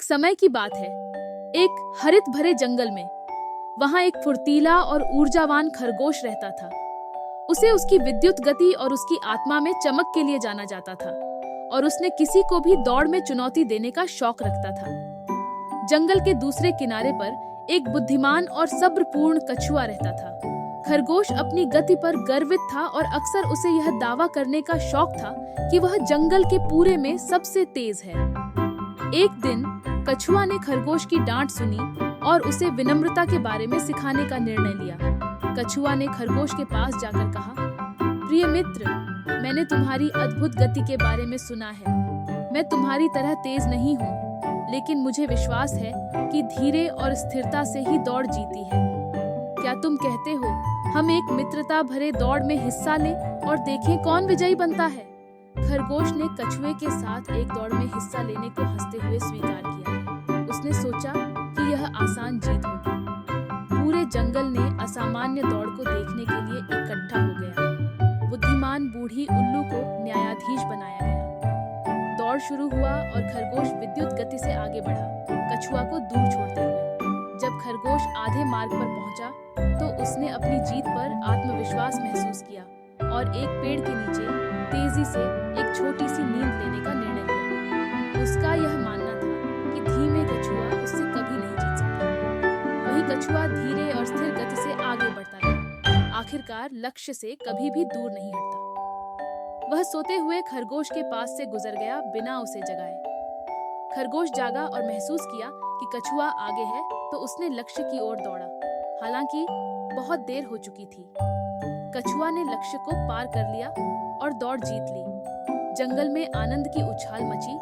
समय की बात है, एक हरित भरे जंगल में वहां एक फुर्तीला और ऊर्जावान खरगोश रहता था। उसे उसकी विद्युत गति और उसकी आत्मा में चमक के लिए जाना जाता था और उसने किसी को भी दौड़ में चुनौती देने का शौक रखता था। जंगल के दूसरे किनारे पर एक बुद्धिमान और सब्रपूर्ण कछुआ रहता था। खरगोश अपनी गति पर गर्वित था और अक्सर उसे यह दावा करने का शौक था कि वह जंगल के पूरे में सबसे तेज है। एक दिन कछुआ ने खरगोश की डांट सुनी और उसे विनम्रता के बारे में सिखाने का निर्णय लिया। कछुआ ने खरगोश के पास जाकर कहा, प्रिय मित्र, मैंने तुम्हारी अद्भुत गति के बारे में सुना है। मैं तुम्हारी तरह तेज नहीं हूँ, लेकिन मुझे विश्वास है कि धीरे और स्थिरता से ही दौड़ जीती है। क्या तुम कहते हो हम एक मित्रता भरे दौड़ में हिस्सा लें और देखें कौन विजयी बनता है? खरगोश ने कछुए के साथ एक दौड़ में हिस्सा लेने को हंसते हुए स्वीकार किया। उसने सोचा कि यह आसान जीत होगी। पूरे जंगल ने असामान्य दौड़ को देखने के लिए इकट्ठा हो गया। बुद्धिमान बूढ़ी उल्लू को न्यायाधीश बनाया गया। दौड़ शुरू हुआ और खरगोश विद्युत गति से आगे बढ़ा, कछुआ को दूर छोड़ते हुए। जब खरगोश आधे मार्ग पर पहुंचा तो उसने अपनी जीत पर आत्मविश्वास महसूस किया और एक पेड़ के नीचे तेजी से एक छोटी सी नींद लेने का निर्णय लिया। उसका यह मानना था कि धीमे कछुआ उससे कभी नहीं जीत सकता। वही कछुआ धीरे और स्थिर गति से आगे बढ़ता रहा, आखिरकार लक्ष्य से कभी भी दूर नहीं हटता। वह सोते हुए खरगोश के पास से गुजर गया बिना उसे जगाए। खरगोश जागा और महसूस किया कि कछुआ आगे है तो उसने लक्ष्य की ओर दौड़ा। हालांकि बहुत देर हो चुकी थी। कछुआ ने लक्ष्य को पार कर लिया और दौड़ जीत ली। जंगल में आनंद की उछाल मची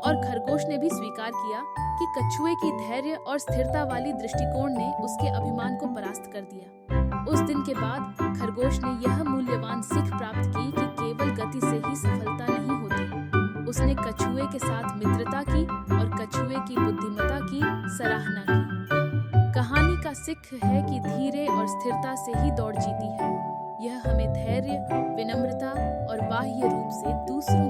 और खरगोश ने भी स्वीकार किया कि कछुए की धैर्य और स्थिरता वाली दृष्टिकोण ने उसके अभिमान को परास्त कर दिया। उस दिन के बाद खरगोश ने यह मूल्यवान सीख प्राप्त की कि केवल गति से ही सफलता नहीं होती। उसने कछुए के साथ मित्रता की और कछुए की बुद्धिमत्ता की सराहना की। कहानी का सीख है कि धीरे और स्थिरता से ही दौड़ जीती है। यह हमें धैर्य, विनम्रता और बाह्य रूप से दूसरों